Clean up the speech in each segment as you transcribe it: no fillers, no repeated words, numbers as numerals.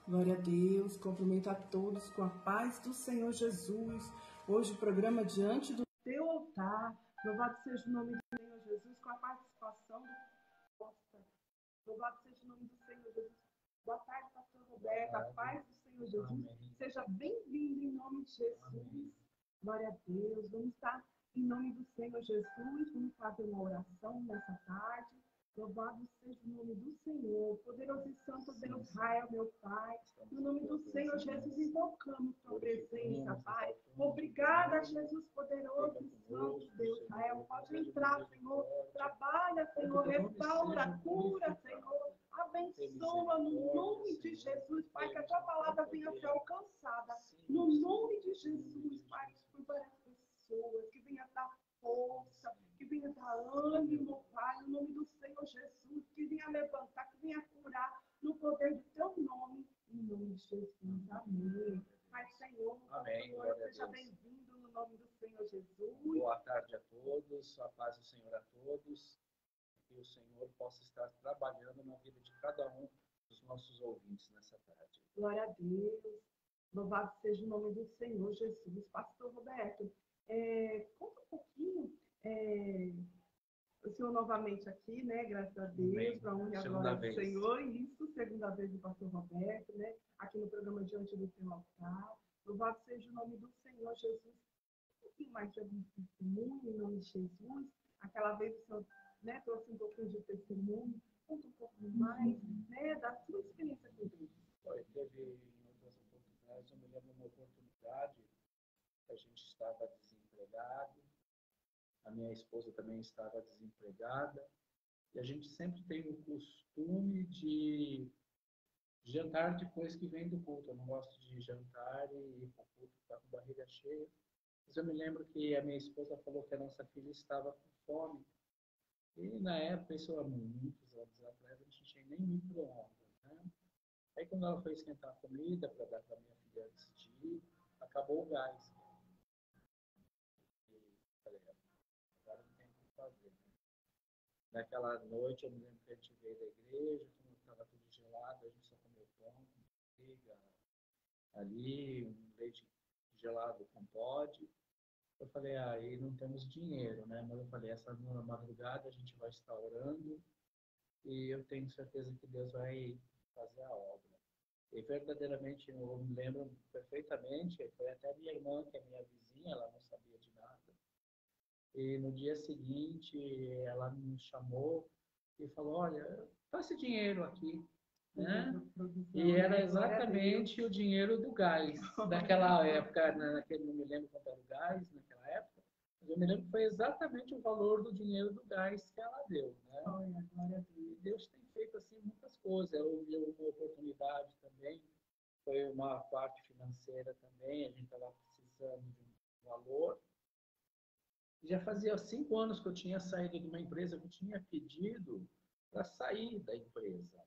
Glória a Deus, cumprimento a todos com a paz do Senhor Jesus. Hoje o programa Diante do Teu Altar. Louvado seja o nome do Senhor Jesus, com a participação do Costa. Louvado seja o nome do Senhor Jesus. Boa tarde, pastor Roberto, a paz do Senhor Jesus. Amém. Seja bem-vindo em nome de Jesus. Amém. Glória a Deus. Vamos estar em nome do Senhor Jesus. Vamos fazer uma oração nessa tarde. Louvado seja o nome do Senhor, poderoso e santo Deus, Israel, meu Pai. No nome do Senhor Jesus, invocamos tua presença, Pai. Obrigada, Jesus, poderoso e santo Deus, Israel. Pode entrar, Senhor. Trabalha, Senhor. Restaura, cura, Senhor. Abençoa no nome de Jesus, Pai. Que a tua palavra venha ser alcançada. No nome de Jesus, Pai. Por várias pessoas, que venha dar força, que venha dar ânimo, Pai, no nome do Senhor Jesus, que venha levantar, que venha curar, no poder do teu nome, em nome de Jesus. Amém. Pai, Senhor, amém. Senhor, seja bem-vindo no nome do Senhor Jesus. Boa tarde a todos, a paz do Senhor a todos, que o Senhor possa estar trabalhando na vida de cada um dos nossos ouvintes nessa tarde. Glória a Deus. Louvado seja o nome do Senhor Jesus. Pastor Roberto, conta um pouquinho, o Senhor novamente aqui, né? Graças a Deus, para honra e a glória do Senhor. Isso, segunda vez do pastor Roberto, né? Aqui no programa Diante do Teu Altar. Louvado seja o nome do Senhor Jesus. Um pouquinho mais de algum testemunho em nome de Jesus. Aquela vez o Senhor, né, trouxe um pouquinho de testemunho. Conta um pouquinho mais, né, da sua experiência com Deus. Olha, teve em outras oportunidades, eu me lembro de uma oportunidade que a gente estava desempregado, a minha esposa também estava desempregada, e a gente sempre tem o costume de jantar depois que vem do culto. Eu não gosto de jantar e ir para o culto ficar com a barriga cheia. Mas eu me lembro que a minha esposa falou que a nossa filha estava com fome. E na época, isso há muitos anos atrás, a gente não tinha nem micro-ondas, né? Aí quando ela foi esquentar a comida para dar para minha filha antes de ir, acabou o gás. E falei, agora não tem o que fazer, né? Naquela noite, eu me lembro que a gente veio da igreja, como estava tudo gelado, a gente só comeu pão, manteiga, ali, um leite gelado com Toddy. Eu falei, aí não temos dinheiro, né? Mas eu falei, essa madrugada a gente vai estar orando e eu tenho certeza que Deus vai fazer a obra. E verdadeiramente, eu me lembro perfeitamente, foi até minha irmã, que é minha vizinha, ela não sabia de nada. E no dia seguinte, ela me chamou e falou, olha, tá esse dinheiro aqui, né? E era exatamente o dinheiro do gás. Naquela época, não me lembro quanto era o gás naquela época, mas eu me lembro que foi exatamente o valor do dinheiro do gás que ela deu, né? E Deus tem feito assim muitas coisas. Houve uma oportunidade também, foi uma parte financeira também, a gente estava precisando de um valor. Já fazia 5 anos que eu tinha saído de uma empresa, que eu tinha pedido para sair da empresa.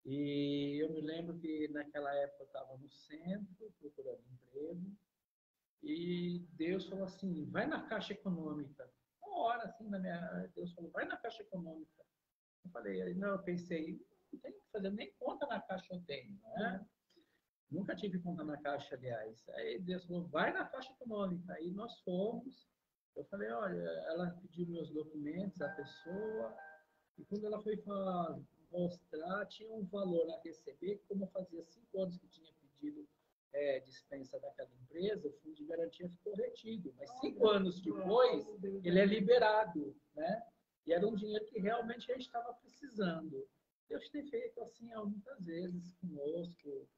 E eu me lembro que naquela época eu estava no centro, procurando emprego, e Deus falou assim, vai na Caixa Econômica. Uma hora assim, Deus falou, vai na Caixa Econômica. Eu falei, não, eu pensei, não tenho que fazer, nem conta na Caixa eu tenho, né? Nunca tive conta na Caixa, aliás. Aí Deus falou, vai na Caixa Econômica. Aí nós fomos. Eu falei, olha, ela pediu meus documentos, a pessoa, e quando ela foi mostrar, tinha um valor a receber, como fazia 5 anos que tinha pedido dispensa daquela empresa, o fundo de garantia ficou retido. Mas 5 anos depois, ele é liberado, né? E era um dinheiro que realmente a gente estava precisando. Deus tem feito assim muitas vezes conosco,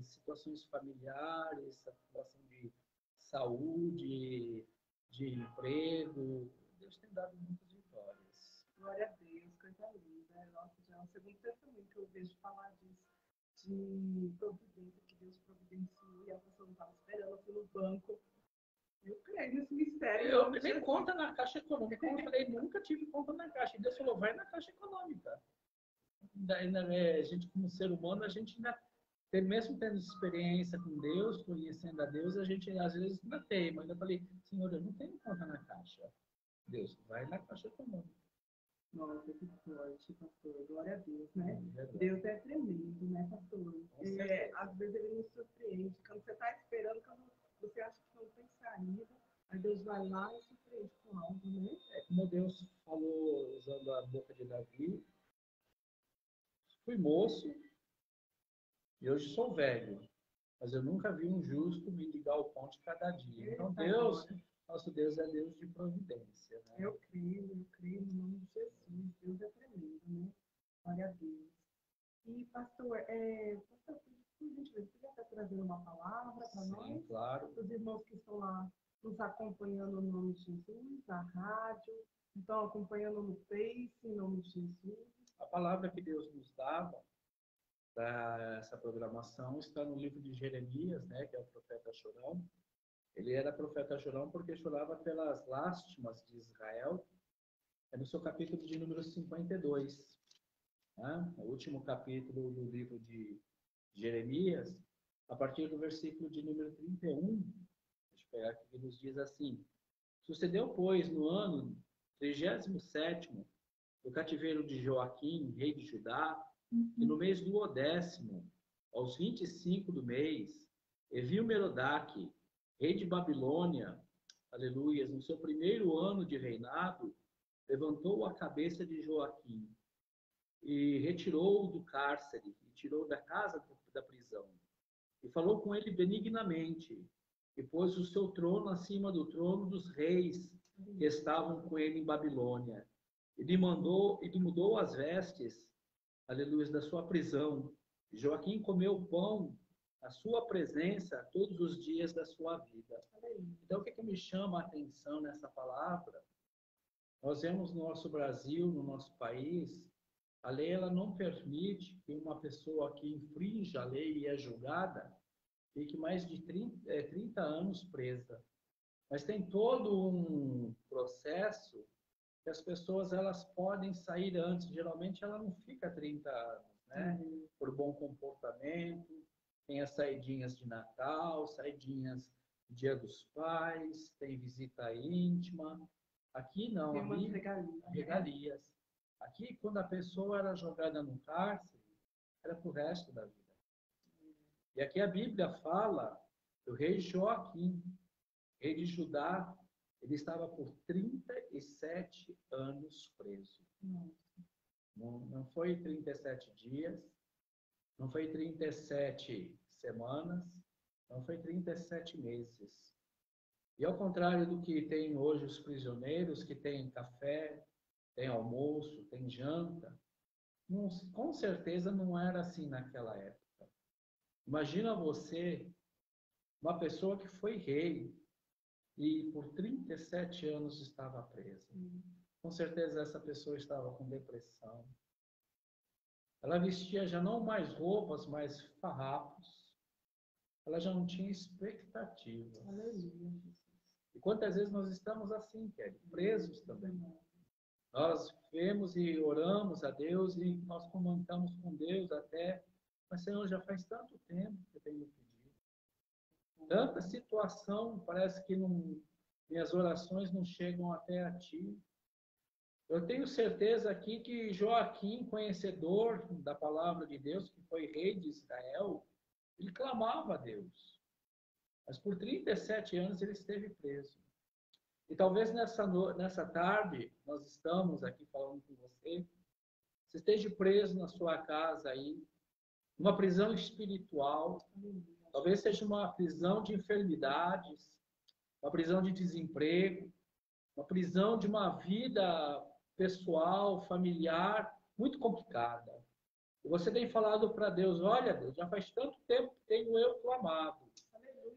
situações familiares, situação de saúde, de emprego. Deus tem dado muitas vitórias. Glória a Deus, coisa linda. Nossa, já é o segundo testemunho que eu vejo falar disso, de providência, que Deus providenciou e a pessoa não estava esperando, eu fui no banco. Eu creio nesse mistério. Eu nem conta na Caixa Econômica. Como eu falei, nunca tive conta na Caixa. E Deus falou, vai na Caixa Econômica. A gente, como ser humano, a gente ainda mesmo tendo experiência com Deus, conhecendo a Deus, a gente às vezes ainda tem, mas eu falei, Senhor, eu não tenho conta na Caixa. Deus, vai na Caixa Econômica. Nossa, que forte, pastor. Glória a Deus, né? Verdade. Deus é tremendo, né, pastor? Às vezes ele nos surpreende. Quando você está esperando, quando você acha que não tem saída, aí Deus vai lá e surpreende com algo, né? É como Deus falou, usando a boca de Davi, fui moço e hoje sou velho, mas eu nunca vi um justo mendigar o pão de cada dia. Então Deus, nosso Deus é Deus de providência, né? Eu creio no nome de Jesus. Deus é tremendo, né? Glória a Deus. E, pastor, pastor, por gentileza, você já está trazendo uma palavra para nós? Sim, claro. Os irmãos que estão lá nos acompanhando no nome de Jesus, na rádio, estão acompanhando no Face, em nome de Jesus. A palavra que Deus nos dava para essa programação está no livro de Jeremias, né, que é o profeta chorão. Ele era profeta chorão porque chorava pelas lástimas de Israel. É no seu capítulo de número 52, né? O último capítulo do livro de Jeremias, a partir do versículo de número 31. Deixa eu pegar aqui, que nos diz assim: Sucedeu, pois, no ano 37º do cativeiro de Joaquim, rei de Judá, e no mês do 10º, aos 25 do mês, Evil-Merodach, rei de Babilônia, aleluias, no seu primeiro ano de reinado, levantou a cabeça de Joaquim e retirou-o do cárcere, e tirou da casa da prisão, e falou com ele benignamente, e pôs o seu trono acima do trono dos reis que estavam com ele em Babilônia, e lhe mudou as vestes, aleluia, da sua prisão. Joaquim comeu pão na sua presença todos os dias da sua vida. Então, o que me chama a atenção nessa palavra? Nós vemos no nosso Brasil, no nosso país, a lei ela não permite que uma pessoa que infrinja a lei e é julgada fique mais de 30 anos presa. Mas tem todo um processo que as pessoas elas podem sair antes. Geralmente ela não fica 30 anos, né? Por bom comportamento, tem as saidinhas de Natal, saidinhas do Dia dos Pais, tem visita íntima. Aqui não, tem umas regalias. Aqui, quando a pessoa era jogada no cárcere, era para o resto da vida. E aqui a Bíblia fala do rei Joaquim, rei de Judá, ele estava por 37 anos preso. Não foi 37 dias, não foi 37 semanas, não foi 37 meses. E ao contrário do que tem hoje os prisioneiros, que tem café, tem almoço, tem janta, com certeza não era assim naquela época. Imagina você, uma pessoa que foi rei e por 37 anos estava presa. Com certeza essa pessoa estava com depressão. Ela vestia já não mais roupas, mas farrapos. Ela já não tinha expectativas. Aleluia. E quantas vezes nós estamos assim, Kelly, presos também. Nós vemos e oramos a Deus e nós comunicamos com Deus até, mas Senhor, já faz tanto tempo que eu tenho pedido. Tanta situação, parece que minhas orações não chegam até a Ti. Eu tenho certeza aqui que Joaquim, conhecedor da palavra de Deus, que foi rei de Israel, ele clamava a Deus. Mas por 37 anos ele esteve preso. E talvez nessa tarde, nós estamos aqui falando com você, você esteja preso na sua casa aí, numa prisão espiritual, talvez seja uma prisão de enfermidades, uma prisão de desemprego, uma prisão de uma vida pessoal, familiar, muito complicada. E você tem falado para Deus, olha Deus, já faz tanto tempo que tenho eu clamado.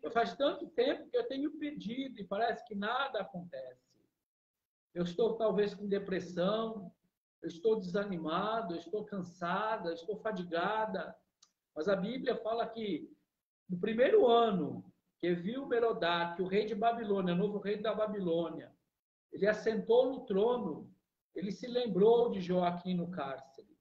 Já faz tanto tempo que eu tenho pedido e parece que nada acontece. Eu estou talvez com depressão, eu estou desanimado, eu estou cansada, eu estou fadigada. Mas a Bíblia fala que no primeiro ano que Evil-Merodach, o rei de Babilônia, o novo rei da Babilônia, ele assentou no trono, ele se lembrou de Joaquim no cárcere.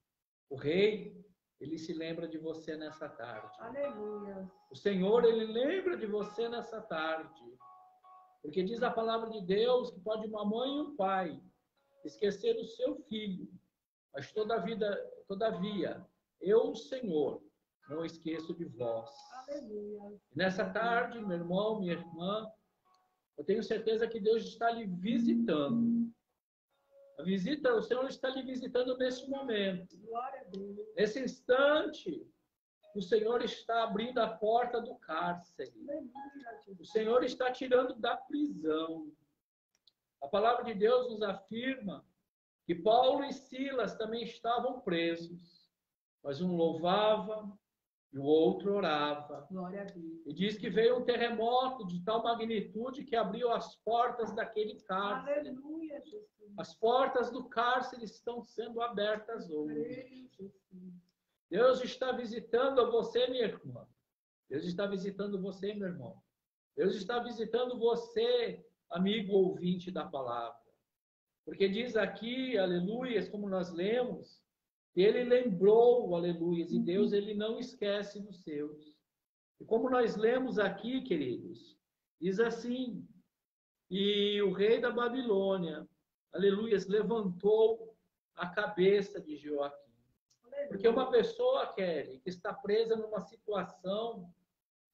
O rei, ele se lembra de você nessa tarde. Aleluia. O Senhor, ele lembra de você nessa tarde. Porque diz a palavra de Deus que pode uma mãe e um pai esquecer o seu filho. Mas todavia, eu, o Senhor, não esqueço de vós. Aleluia. E nessa tarde, meu irmão, minha irmã, eu tenho certeza que Deus está lhe visitando. O Senhor está lhe visitando nesse momento. Glória a Deus. Nesse instante, o Senhor está abrindo a porta do cárcere. O Senhor está tirando da prisão. A palavra de Deus nos afirma que Paulo e Silas também estavam presos, mas um louvava e o outro orava. Glória a Deus. E diz que veio um terremoto de tal magnitude que abriu as portas daquele cárcere. Aleluia, Jesus. As portas do cárcere estão sendo abertas hoje. Jesus. Deus está visitando você, minha irmã. Deus está visitando você, meu irmão. Deus está visitando você, amigo ouvinte da palavra. Porque diz aqui, aleluias, como nós lemos, que ele lembrou, aleluias, e Deus ele não esquece dos seus. E como nós lemos aqui, queridos, diz assim, e o rei da Babilônia, aleluias, levantou a cabeça de Joaquim. Porque uma pessoa, Kelly, que está presa numa situação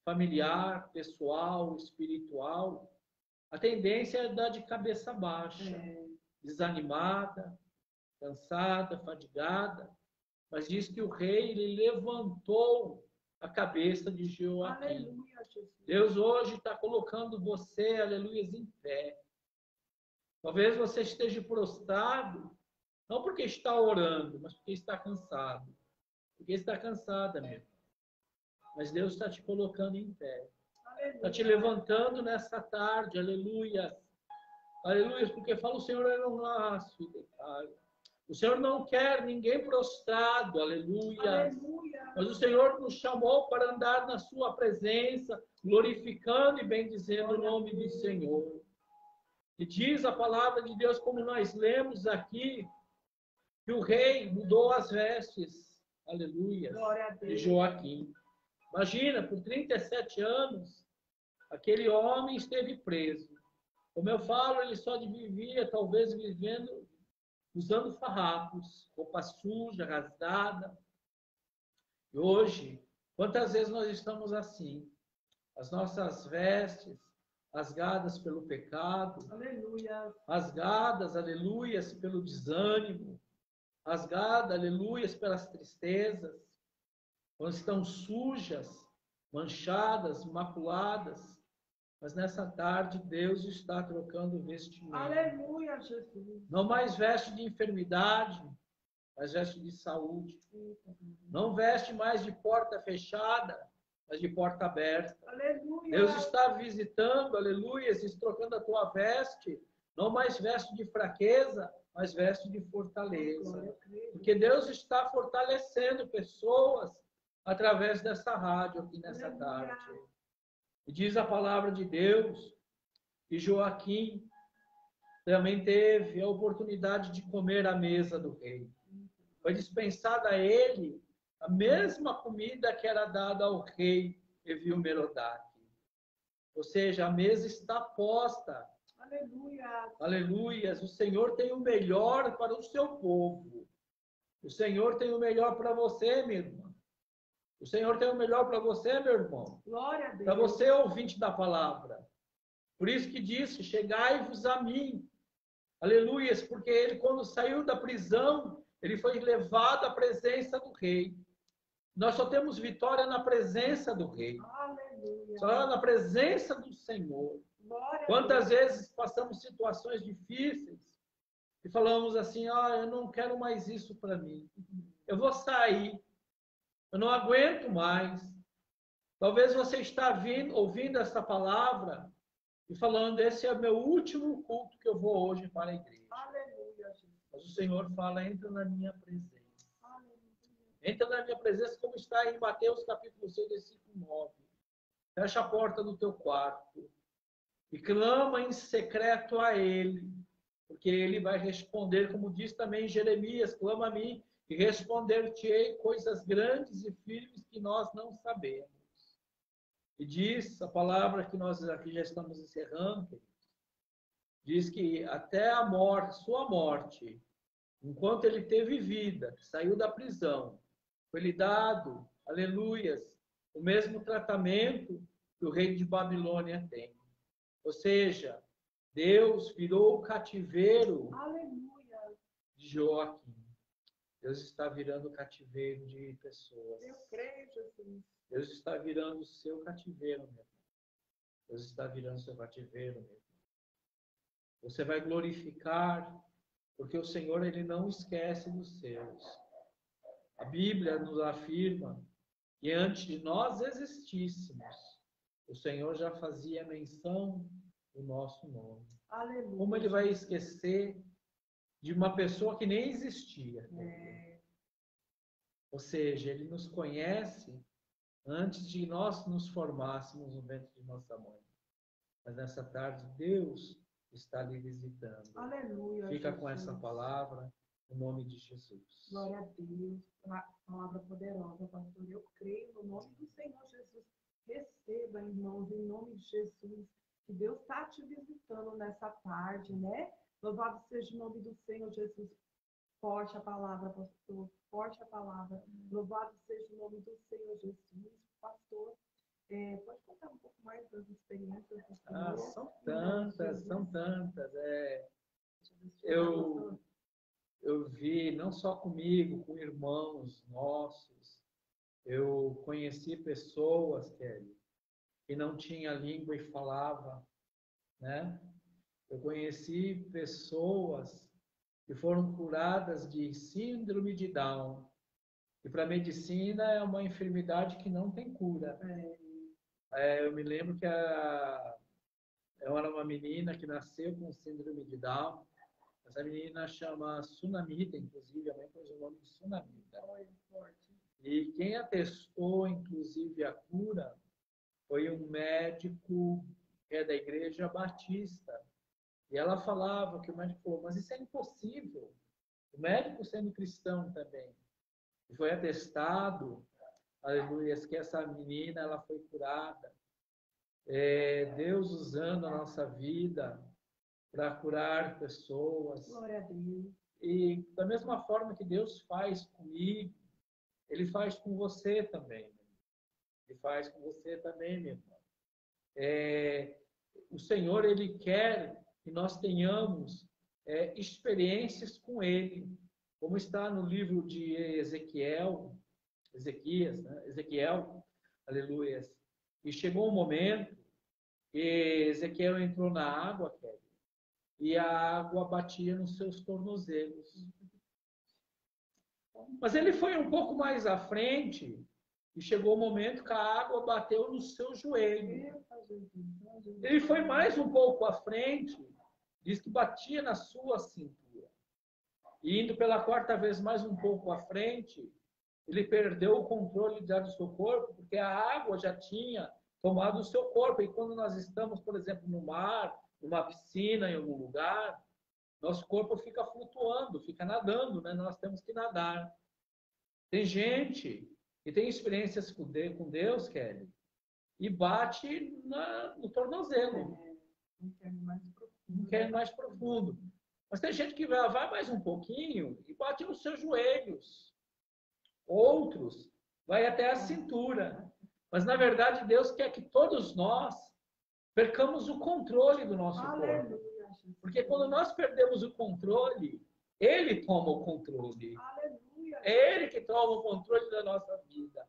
familiar, pessoal, espiritual, a tendência é dar de cabeça baixa, desanimada, cansada, fadigada. Mas diz que o rei ele levantou a cabeça de Joaquim. Aleluia, Jesus. Deus hoje está colocando você, aleluia, em pé. Talvez você esteja prostrado, não porque está orando, mas porque está cansado. Porque está cansada mesmo. Mas Deus está te colocando em pé. Está te levantando nessa tarde, aleluia. Aleluia, porque fala o Senhor, eu não nasço. O Senhor não quer ninguém prostrado, aleluia. Aleluia. Mas o Senhor nos chamou para andar na sua presença, glorificando e bendizendo o nome do Senhor. E diz a palavra de Deus, como nós lemos aqui, que o rei mudou as vestes, aleluia, de Joaquim. Imagina, por 37 anos, aquele homem esteve preso. Como eu falo, ele só vivia, talvez, vivendo, usando farrapos, roupa suja, rasgada. E hoje, quantas vezes nós estamos assim? As nossas vestes rasgadas pelo pecado, aleluia, rasgadas, aleluias, pelo desânimo, rasgadas, aleluias, pelas tristezas, quando estão sujas, manchadas, maculadas. Mas nessa tarde, Deus está trocando vestimento. Aleluia, Jesus. Não mais veste de enfermidade, mas veste de saúde. Não veste mais de porta fechada, mas de porta aberta. Aleluia. Deus está visitando, aleluia, e trocando a tua veste. Não mais veste de fraqueza, mas veste de fortaleza. Porque Deus está fortalecendo pessoas através dessa rádio aqui nessa tarde. E diz a palavra de Deus que Joaquim também teve a oportunidade de comer à mesa do rei. Foi dispensada a ele a mesma comida que era dada ao rei Evil-Merodach. Ou seja, a mesa está posta. Aleluia. Aleluias. O Senhor tem o melhor para o seu povo. O Senhor tem o melhor para você, minha irmã. O Senhor tem o melhor para você, meu irmão. Glória a Deus. Para você, ouvinte da palavra. Por isso que disse, chegai-vos a mim. Aleluias, porque ele, quando saiu da prisão, ele foi levado à presença do rei. Nós só temos vitória na presença do rei. Aleluia. Só na presença do Senhor. Glória Quantas vezes passamos situações difíceis e falamos assim, eu não quero mais isso para mim. Eu vou sair. Eu não aguento mais. Talvez você está ouvindo essa palavra e falando, esse é o meu último culto que eu vou hoje para a igreja. Aleluia. Mas o Senhor fala, entra na minha presença. Aleluia. Entra na minha presença, como está em Mateus capítulo 6, versículo 9. Fecha a porta do teu quarto e clama em secreto a Ele, porque Ele vai responder, como diz também Jeremias, clama a mim e responder-te-ei coisas grandes e firmes que nós não sabemos. E diz a palavra que nós aqui já estamos encerrando, diz que até a morte, sua morte, enquanto ele teve vida, saiu da prisão, foi lhe dado, aleluias, o mesmo tratamento que o rei de Babilônia tem. Ou seja, Deus virou o cativeiro de Joaquim. Deus está virando o cativeiro de pessoas. Eu creio, Jesus. Deus está virando o seu cativeiro, meu irmão. Deus está virando o seu cativeiro, meu irmão. Você vai glorificar, porque o Senhor, Ele não esquece dos seus. A Bíblia nos afirma que antes de nós existíssemos, o Senhor já fazia menção do nosso nome. Aleluia. Como Ele vai esquecer de uma pessoa que nem existia? Ou seja, Ele nos conhece antes de nós nos formássemos no ventre de nossa mãe. Mas nessa tarde, Deus está lhe visitando. Aleluia. Fica Jesus. com essa palavra, no nome de Jesus. Glória a Deus. Palavra poderosa, pastor. Eu creio no nome do Senhor Jesus. Receba, irmãos, em nome de Jesus. Que Deus está te visitando nessa tarde, né? Louvado seja o nome do Senhor Jesus. Forte a palavra, pastor. Forte a palavra. Louvado seja o nome do Senhor Jesus. Pastor, pode contar um pouco mais das experiências do Senhor? São tantas, são tantas. Eu vi, não só comigo, com irmãos nossos, eu conheci pessoas, Kelly, que não tinha língua e falava, né? Eu conheci pessoas que foram curadas de síndrome de Down. E para a medicina é uma enfermidade que não tem cura. Eu me lembro que eu era uma menina que nasceu com síndrome de Down. Essa menina chama Sunamita, inclusive, a mãe pôs o nome de Sunamita. E quem atestou, inclusive, a cura foi um médico que é da Igreja Batista. E ela falava, que o médico falou, mas isso é impossível. O médico sendo cristão também. E foi atestado, aleluia, que essa menina ela foi curada. Deus usando a nossa vida para curar pessoas. Glória a Deus. E da mesma forma que Deus faz comigo, Ele faz com você também. Ele faz com você também, meu irmão. O Senhor, Ele quer que nós tenhamos experiências com Ele. Como está no livro de Ezequiel, aleluia. E chegou um momento que Ezequiel entrou na água, Kelly, e a água batia nos seus tornozelos. Mas ele foi um pouco mais à frente e chegou o momento que a água bateu no seu joelho. Ele foi mais um pouco à frente, diz que batia na sua cintura. E indo pela quarta vez mais um pouco à frente, ele perdeu o controle do seu corpo, porque a água já tinha tomado o seu corpo. E quando nós estamos, por exemplo, no mar, numa piscina, em algum lugar, nosso corpo fica flutuando, fica nadando, né? Nós temos que nadar. Tem gente que tem experiências com Deus, Kelly, e bate no tornozelo. Um quer mais profundo. Mas tem gente que vai mais um pouquinho e bate nos seus joelhos. Outros vai até a cintura. Mas, na verdade, Deus quer que todos nós percamos o controle do nosso corpo. Porque quando nós perdemos o controle, Ele toma o controle. É Ele que toma o controle da nossa vida.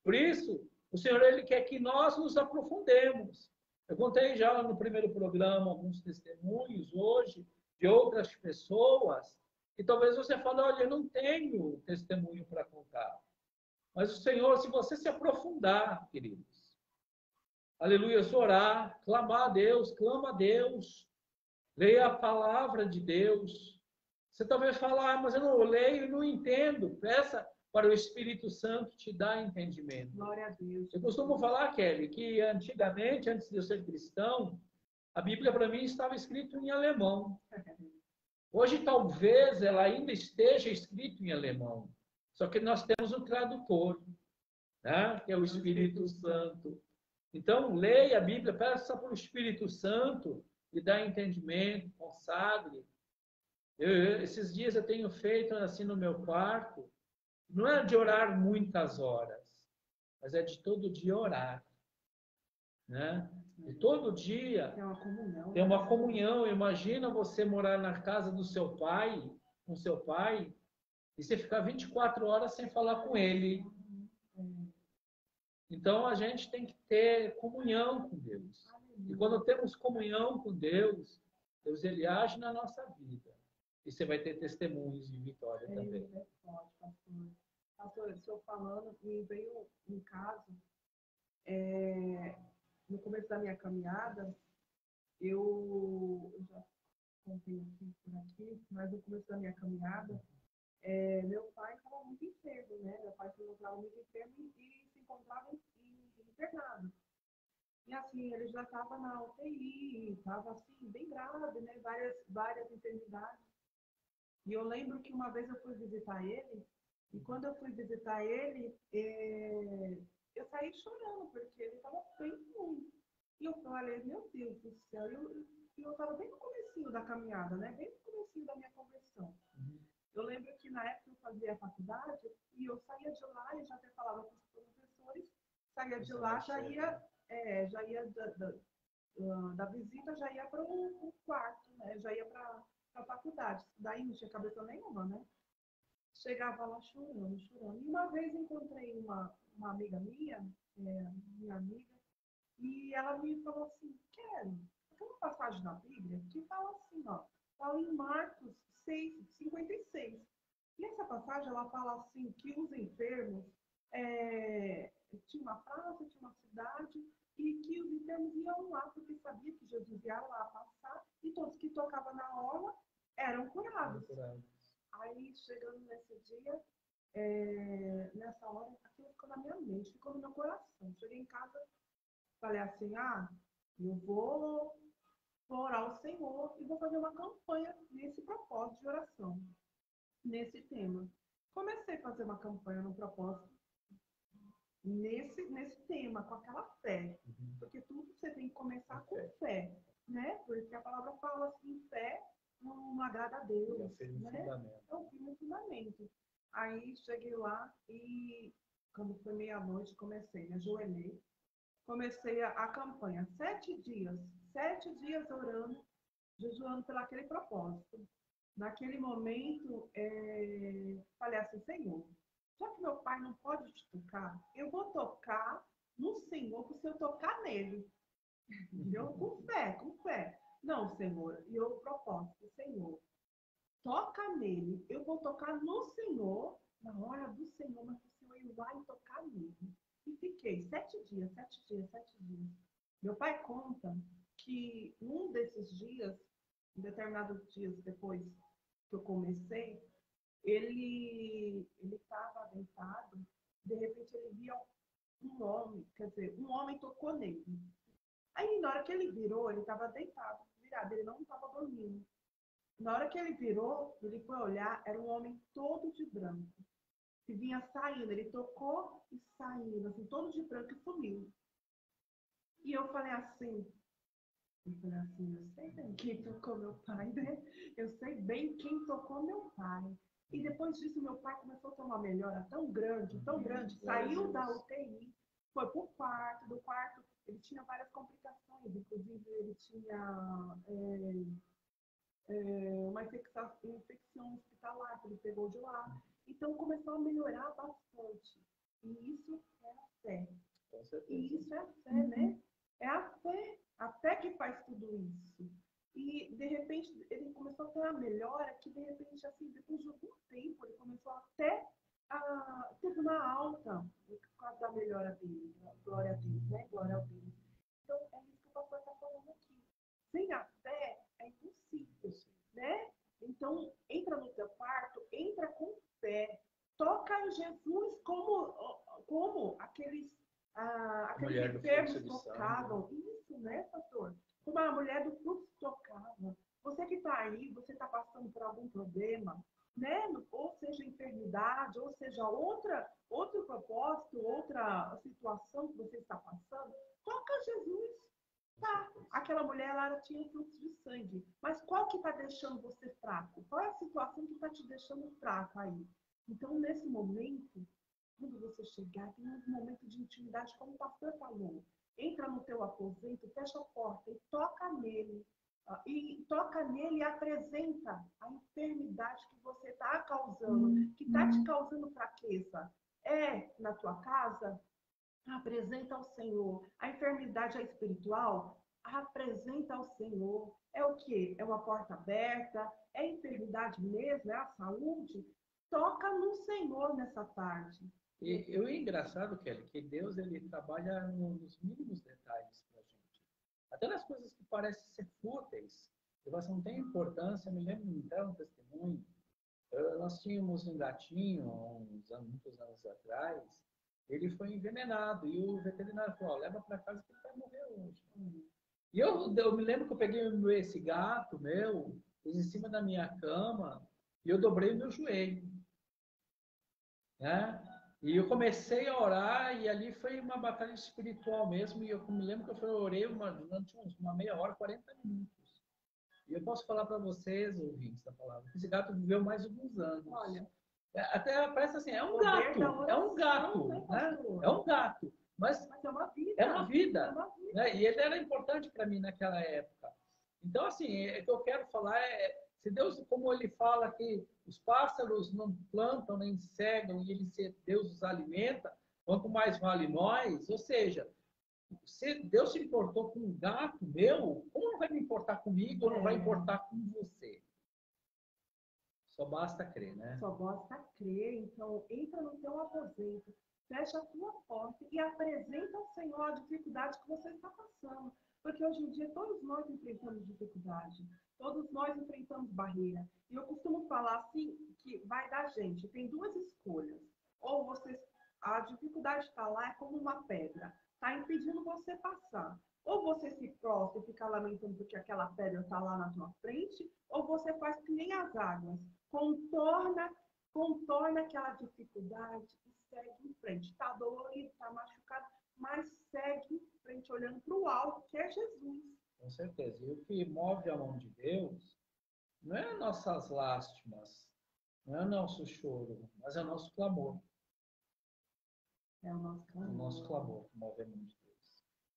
Por isso, o Senhor, Ele quer que nós nos aprofundemos. Eu contei já no primeiro programa alguns testemunhos hoje de outras pessoas que talvez você fale, olha, eu não tenho testemunho para contar. Mas o Senhor, se você se aprofundar, queridos, aleluia, orar, clamar a Deus, clama a Deus, leia a palavra de Deus. Você talvez fale, mas eu não leio e não entendo. Peça para o Espírito Santo te dar entendimento. Glória a Deus. Eu costumo falar, Kelly, que antigamente, antes de eu ser cristão, a Bíblia para mim estava escrita em alemão. Hoje talvez ela ainda esteja escrita em alemão. Só que nós temos o tradutor, né? Que é o Espírito Santo. Então, leia a Bíblia, peça para o Espírito Santo e dá entendimento, consagre. Esses dias eu tenho feito assim no meu quarto, não é de orar muitas horas, mas é de todo dia orar, né? E todo dia É uma comunhão. tem uma comunhão. Imagina você morar na casa do seu pai, com seu pai, e você ficar 24 horas sem falar com ele. Então a gente tem que ter comunhão com Deus. E quando temos comunhão com Deus, Deus ele age na nossa vida. E você vai ter testemunhos de vitória também. É forte, pastor. Pastor, o senhor falando, me veio um caso, no começo da minha caminhada, eu já contei aqui por aqui, mas no começo da minha caminhada, meu pai estava muito enfermo, né? Meu pai se encontrava muito enfermo e se encontrava internado. E assim, ele já estava na UTI, estava assim, bem grave, né? Várias enfermidades. E eu lembro que uma vez eu fui visitar ele, e quando eu fui visitar ele, eu saí chorando, porque ele estava bem ruim. E eu falei, meu Deus do céu, eu estava bem no comecinho da caminhada, né? Bem no comecinho da minha conversão. Eu lembro que na época eu fazia a faculdade, e eu saía de lá, e já até falava com os professores, saía de lá, já ia da visita, já ia para o quarto, né? Já ia para a faculdade. Daí não tinha cabeça nenhuma, né? Chegava lá chorando, chorando. E uma vez encontrei uma amiga minha amiga, e ela me falou assim, Kelly, tem uma passagem na Bíblia que fala assim, ó, fala em Marcos 6:56. E essa passagem, ela fala assim, que os enfermos, tinha uma praça, tinha uma cidade, e que os enfermos iam lá, porque sabia que Jesus ia lá passar, e todos que tocavam na orla eram curados. Aí, chegando nesse dia, nessa hora, aquilo ficou na minha mente, ficou no meu coração. Cheguei em casa, falei assim, eu vou orar ao Senhor e vou fazer uma campanha nesse propósito de oração, nesse tema. Comecei a fazer uma campanha no propósito, nesse tema, com aquela fé. Porque tudo você tem que começar com fé, né? Porque a palavra fala assim, fé não agrada a Deus, né? É o firme fundamento. Aí cheguei lá e, quando foi meia-noite, comecei, me ajoelhei, comecei a campanha. 7 dias orando, jejuando pelo aquele propósito. Naquele momento, falei assim, Senhor, já que meu pai não pode te tocar, eu vou tocar no Senhor, porque se eu tocar nele, entendeu? Com fé, com fé. Não, Senhor, e eu propósito, Senhor, toca nele, eu vou tocar no Senhor, na hora do Senhor, mas o Senhor ir lá e tocar nele. E fiquei 7 dias. Meu pai conta que um desses dias, determinados dias depois que eu comecei, ele estava deitado, de repente ele via um homem tocou nele. Aí na hora que ele virou, ele estava deitado, virado, ele não estava dormindo. Na hora que ele virou, ele foi olhar, era um homem todo de branco, que vinha saindo, ele tocou e saindo, assim, todo de branco e sumiu. E eu falei assim, eu sei bem quem tocou meu pai, né? Eu sei bem quem tocou meu pai. E depois disso, meu pai começou a ter uma melhora tão grande, saiu da UTI, foi para o quarto, do quarto ele tinha várias complicações, inclusive ele tinha uma infecção hospitalar que ele pegou de lá. Então começou a melhorar bastante. E isso é a fé. E isso é a fé, né? É a fé que faz tudo isso. E, de repente, ele começou a ter uma melhora que, de repente, assim, depois de algum tempo, ele começou até a ter uma alta por causa da melhora dele. Glória a Deus, né? Glória a Deus. Então, é isso que o pastor está falando aqui. Sem a fé, é impossível, né? Então, entra no teu quarto, entra com fé. Toca em Jesus como aqueles enfermos tocavam. Isso, né, pastor? Como a mulher do fluxo tocava. Você que está aí, você está passando por algum problema, né? Ou seja enfermidade, ou seja outro propósito, outra situação que você está passando, toca Jesus. Tá, aquela mulher, ela tinha um fluxo de sangue. Mas qual que está deixando você fraco? Qual é a situação que está te deixando fraco aí? Então, nesse momento, quando você chegar, tem um momento de intimidade, como o pastor falou. Entra no teu aposento, fecha a porta e toca nele. E apresenta a enfermidade que você está causando, que está te causando fraqueza. É na tua casa? Apresenta ao Senhor. A enfermidade é espiritual? Apresenta ao Senhor. É o quê? É uma porta aberta? É enfermidade mesmo? É a saúde? Toca no Senhor nessa tarde. E o engraçado, Kelly, que Deus ele trabalha nos mínimos detalhes para a gente. Até nas coisas que parecem ser fúteis, elas não têm importância. Eu me lembro de um testemunho. Nós tínhamos um gatinho, muitos anos atrás, ele foi envenenado e o veterinário falou, leva para casa que ele vai morrer hoje. E eu me lembro que eu peguei esse gato meu, pus em cima da minha cama e eu dobrei o meu joelho. Né? E eu comecei a orar e ali foi uma batalha espiritual mesmo. E eu me lembro que eu orei durante uma meia hora, 40 minutos. E eu posso falar para vocês, ouvintes da palavra, que esse gato viveu mais alguns anos. Olha, até parece assim, é um gato, né? É um gato, mas é uma vida. É uma vida. Né? E ele era importante para mim naquela época. Então, assim, o que eu quero falar se Deus, como ele fala que os pássaros não plantam nem cegam e Deus os alimenta, quanto mais vale nós, ou seja, se Deus se importou com um gato meu, como não vai me importar comigo ou não vai importar com você? Só basta crer, né? Só basta crer. Então, entra no teu aposento, fecha a tua porta e apresenta ao Senhor a dificuldade que você está passando. Porque hoje em dia todos nós enfrentamos dificuldade, todos nós enfrentamos barreira. E eu costumo falar assim, que vai da gente, tem duas escolhas. Ou a dificuldade está lá, é como uma pedra, está impedindo você passar. Ou você se prostra e fica lamentando porque aquela pedra está lá na tua frente, ou você faz que nem as águas, contorna aquela dificuldade e segue em frente. Está dolorido, está machucado, mas segue em frente, olhando para o alto, que é Jesus. Com certeza. E o que move a mão de Deus não é nossas lástimas, não é o nosso choro, mas é o nosso clamor. É o nosso clamor. O nosso clamor que move a mão de Deus.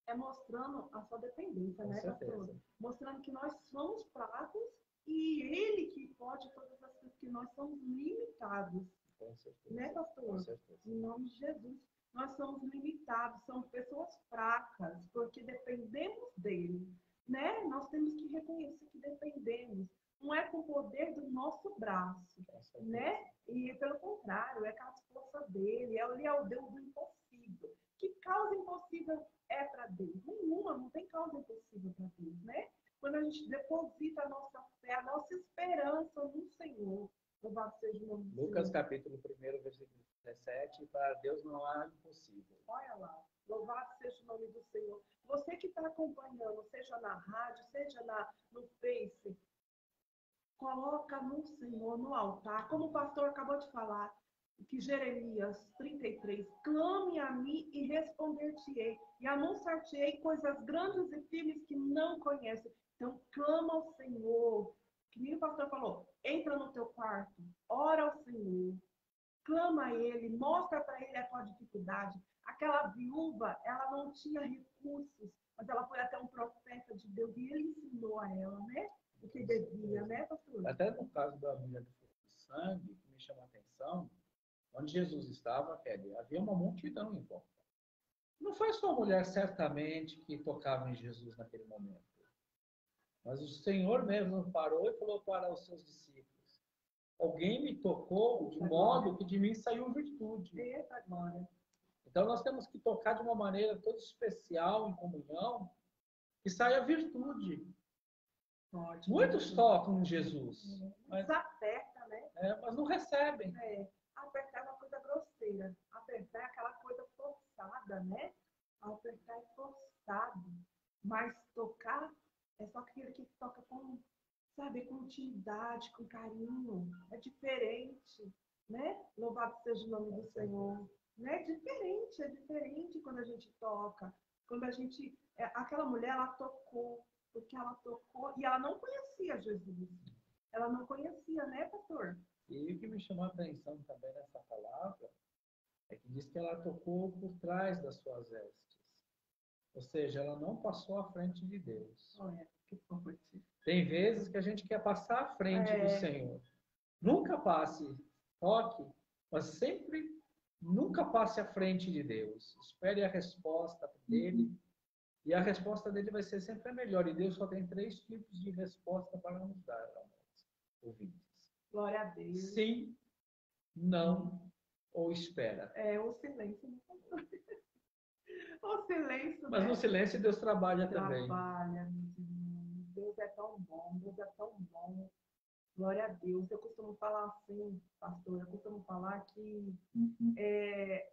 É mostrando a sua dependência, Com né, certeza. pastor? Mostrando que nós somos fracos e Ele que pode todas as coisas, que nós somos limitados. Com certeza. Né, pastor? Com certeza. Em nome de Jesus. Nós somos limitados, somos pessoas fracas, porque dependemos dele. Né? Nós temos que reconhecer que dependemos. Não é com o poder do nosso braço, né? E pelo contrário, é com a força dele. Ele é o Deus do impossível. Que causa impossível é para Deus? Nenhuma, não tem causa impossível para Deus, né? Quando a gente deposita a nossa fé, a nossa esperança no Senhor. Louvado seja o nome do Lucas Senhor. capítulo 1, versículo 17, para Deus não há impossível. Olha lá, louvado seja o nome do Senhor. Você que está acompanhando, seja na rádio, seja no Face, coloca no Senhor, no altar, como o pastor acabou de falar, que Jeremias 33, clame a mim e responder-te-ei, e anunciar-te-ei coisas grandes e firmes que não conhece. Então, clama ao Senhor, que nem o pastor falou, entra no teu quarto, ora ao Senhor, clama a Ele, mostra para Ele a tua dificuldade. Aquela viúva, ela não tinha recursos, mas ela foi até um profeta de Deus e ele ensinou a ela, né? O que devia, né, pastor? Até no caso da mulher do fluxo de sangue, que me chama a atenção, onde Jesus estava, Kelly, havia uma multidão em volta. Não foi só a mulher, certamente, que tocava em Jesus naquele momento. Mas o Senhor mesmo parou e falou para os seus discípulos: alguém me tocou de modo que de mim saiu virtude. Eita glória. Então nós temos que tocar de uma maneira toda especial, em comunhão, que saia virtude. Pode, Muitos tocam em Jesus, mas aperta, né? Mas não recebem. Apertar é uma coisa grosseira. Apertar é aquela coisa forçada, né? Apertar é forçado. Mas tocar é só aquele que toca com, sabe, com intimidade, com carinho. É diferente, né? Louvado seja o nome do Senhor. Né? É diferente quando a gente toca. Quando a gente, aquela mulher, ela tocou, porque ela tocou e ela não conhecia Jesus. Ela não conhecia, né, pastor? E o que me chamou a atenção também nessa palavra é que diz que ela tocou por trás das suas vestes. Ou seja, ela não passou à frente de Deus. Olha, que forte. Tem vezes que a gente quer passar à frente do Senhor. Nunca passe, toque, mas sempre, nunca passe à frente de Deus. Espere a resposta dele. E a resposta dele vai ser sempre a melhor. E Deus só tem 3 tipos de resposta para nos dar, amados ouvintes. Glória a Deus. Sim, não ou espera. O silêncio. O silêncio. Mas né? no silêncio Deus trabalha também. Trabalha, meus irmãos. Deus é tão bom, Deus é tão bom. Glória a Deus. Eu costumo falar assim, pastor, eu costumo falar que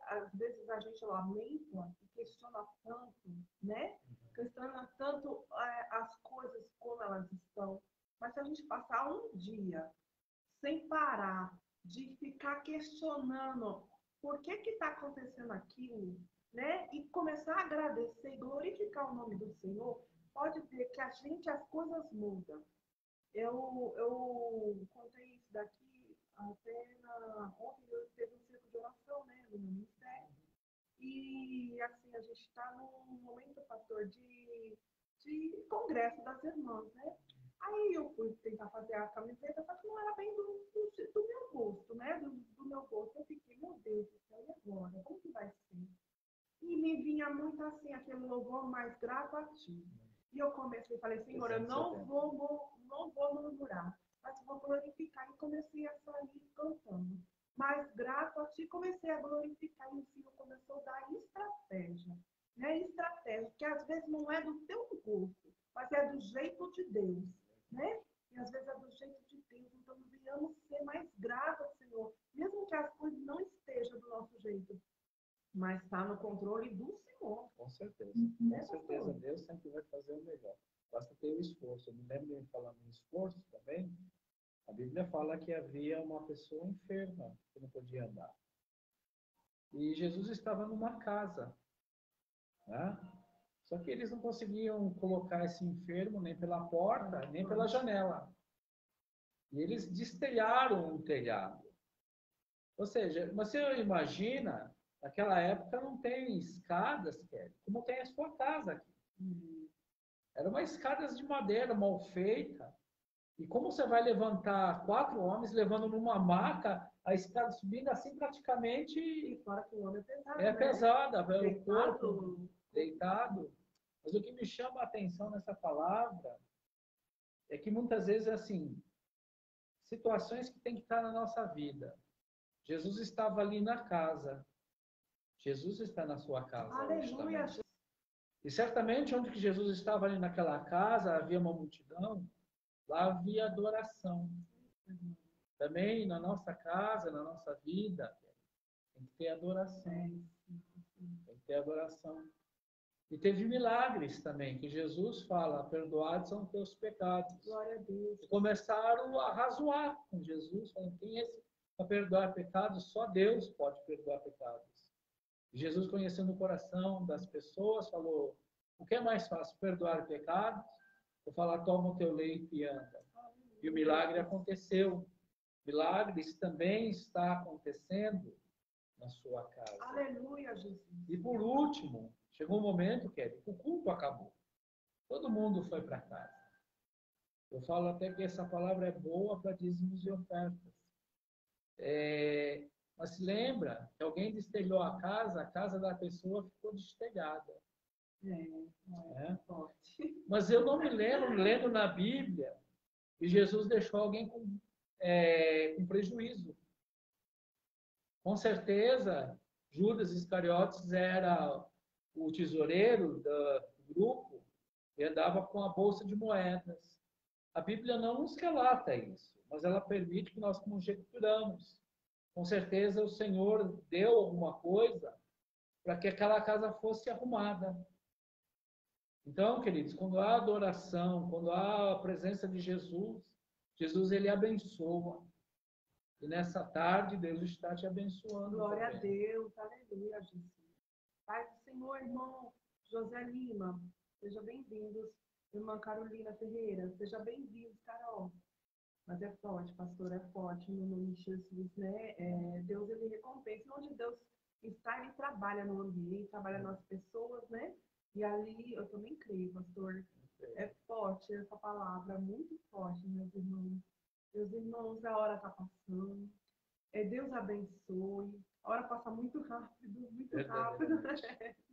às vezes a gente lamenta e questiona tanto, né? Questiona tanto as coisas como elas estão. Mas se a gente passar um dia sem parar de ficar questionando por que está acontecendo aquilo, né? E começar a agradecer e glorificar o nome do Senhor, pode ver que as coisas mudam. Eu contei isso daqui até ontem eu teve um ciclo de oração, né, no meu ministério. E assim, a gente está num momento, pastor, de congresso das irmãs, né? Aí eu fui tentar fazer a camiseta, só que não era bem do meu gosto, né? Do meu gosto. Eu fiquei, meu Deus do céu, e agora? Como que vai ser? E me vinha muito assim, aquele louvor mais grato a ti. E eu comecei, falei, Senhor, eu não vou murmurar, mas vou glorificar. E comecei a sair cantando. Mas grato a ti, comecei a glorificar. E o Senhor começou a dar estratégia. Né? Estratégia, que às vezes não é do teu gosto, mas é do jeito de Deus. Né? E às vezes é do jeito de Deus. Então, venhamos ser mais gratos ao Senhor, mesmo que as coisas não estejam do nosso jeito, mas está no controle do Senhor. Com certeza. Com certeza, Deus sempre vai fazer o melhor. Basta ter o esforço. Eu me lembro de ele falando em esforço também. A Bíblia fala que havia uma pessoa enferma que não podia andar. E Jesus estava numa casa. Né? Só que eles não conseguiam colocar esse enfermo nem pela porta, nem pela janela. E eles destelharam o telhado. Ou seja, você imagina, naquela época não tem escadas, Kelly, como tem a sua casa aqui. Eram umas escadas de madeira mal feita. E como você vai levantar 4 homens levando numa maca a escada subindo assim praticamente? E fora que o homem é pesado, é pesada, né? o corpo deitado. Mas o que me chama a atenção nessa palavra é que muitas vezes, assim, situações que tem que estar na nossa vida. Jesus estava ali na casa. Jesus está na sua casa. Aleluia. E certamente onde que Jesus estava ali naquela casa, havia uma multidão, lá havia adoração. Também na nossa casa, na nossa vida, tem que ter adoração. Tem que ter adoração. E teve milagres também, que Jesus fala, perdoados são teus pecados. Glória a Deus. E começaram a razoar com Jesus, falando, quem é esse para perdoar pecados? Só Deus pode perdoar pecados. E Jesus, conhecendo o coração das pessoas, falou, o que é mais fácil, perdoar pecados? Ou falar, toma o teu leito e anda. E o milagre aconteceu. Milagres também está acontecendo na sua casa. Aleluia, Jesus. E por último, chegou um momento, Kelly, o culto acabou. Todo mundo foi para casa. Eu falo até que essa palavra é boa para dízimos e ofertas. Mas se lembra que alguém destelhou a casa da pessoa ficou destelhada. Mas eu não me lembro, lendo na Bíblia, que Jesus deixou alguém com prejuízo. Com certeza, Judas Iscariotes era o tesoureiro do grupo e andava com a bolsa de moedas. A Bíblia não nos relata isso, mas ela permite que nós conjecturamos. Com certeza o Senhor deu alguma coisa para que aquela casa fosse arrumada. Então, queridos, quando há adoração, quando há a presença de Jesus, Jesus ele abençoa. E nessa tarde, Deus está te abençoando. Glória também. A Deus, aleluia, Jesus. Pai do Senhor, irmão, José Lima, seja bem-vindos. Irmã Carolina Ferreira, seja bem-vindos, Carol. Mas é forte, pastor, é forte no nome de Jesus, né? Deus, ele recompensa. Onde Deus está, ele trabalha no ambiente, trabalha nas pessoas, né? E ali, eu também creio, pastor, é forte essa palavra, muito forte, meus irmãos. Meus irmãos, a hora está passando. Deus abençoe. A hora passa muito rápido,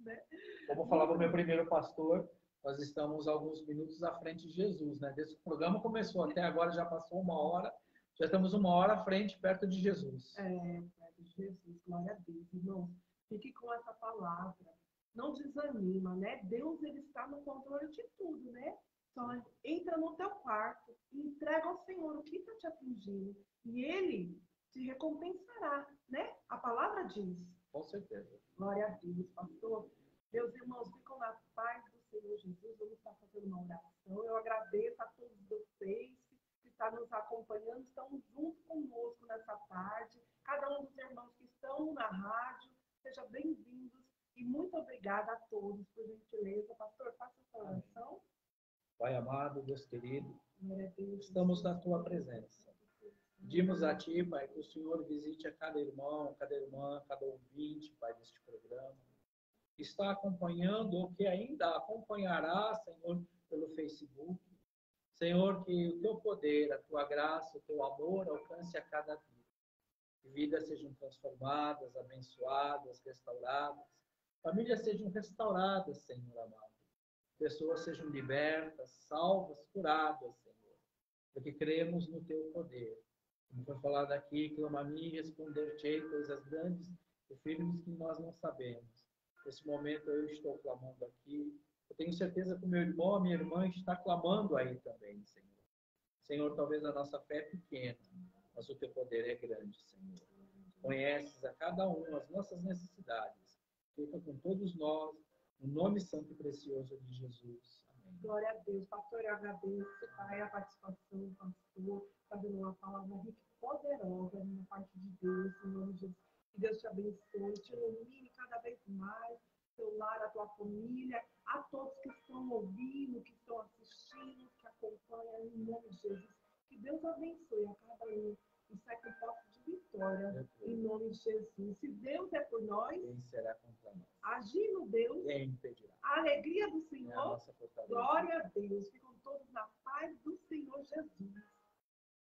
né? Como falava o meu primeiro pastor, nós estamos alguns minutos à frente de Jesus, né? Desde que o programa começou até agora, já passou uma hora, já estamos uma hora à frente, perto de Jesus. Perto de Jesus, glória a Deus, irmãos. Fique com essa palavra. Não desanima, né? Deus, ele está no controle de tudo, né? Só entra no teu quarto e entrega ao Senhor o que está te afligindo. E ele te recompensará, né? A palavra diz. Com certeza. Glória a Deus, pastor. Meus irmãos, ficam na paz do Senhor Jesus. Vamos estar fazendo uma oração. Eu agradeço a todos vocês que estão nos acompanhando, estão junto conosco nessa tarde. Cada um dos irmãos que estão na rádio, sejam bem-vindos. E muito obrigada a todos, por gentileza. Pastor, faça essa oração. Pai amado, Deus querido, Deus, estamos na tua presença. Pedimos a ti, Pai, que o Senhor visite a cada irmão, cada irmã, cada ouvinte, Pai, deste programa, que está acompanhando ou que ainda acompanhará, Senhor, pelo Facebook. Senhor, que o teu poder, a tua graça, o teu amor alcance a cada vida. Que vidas sejam transformadas, abençoadas, restauradas. Famílias sejam restauradas, Senhor amado. Pessoas sejam libertas, salvas, curadas, Senhor. Porque cremos no teu poder. Como foi falado aqui, clama a mim, responder-te-ei coisas grandes e firmes que nós não sabemos. Nesse momento eu estou clamando aqui. Eu tenho certeza que o meu irmão, a minha irmã está clamando aí também, Senhor. Senhor, talvez a nossa fé é pequena, mas o teu poder é grande, Senhor. Conheces a cada um as nossas necessidades. Fica com todos nós, no nome santo e precioso de Jesus. Amém. Glória a Deus. Pastor, eu agradeço, Pai, a participação do pastor, fazendo uma palavra rica e poderosa na parte de Deus, em nome de Jesus. Que Deus te abençoe, te ilumine cada vez mais, teu lar, a tua família, a todos que estão ouvindo, que estão assistindo, que acompanham, em nome de Jesus. Que Deus abençoe a cada um e sai com posse de vitória, em nome de Jesus. Se Deus é por nós, quem será contra nós? Agindo Deus, quem impedirá? A alegria do Senhor, É a nossa fortaleza. Glória a Deus. Ficam todos na paz do Senhor Jesus.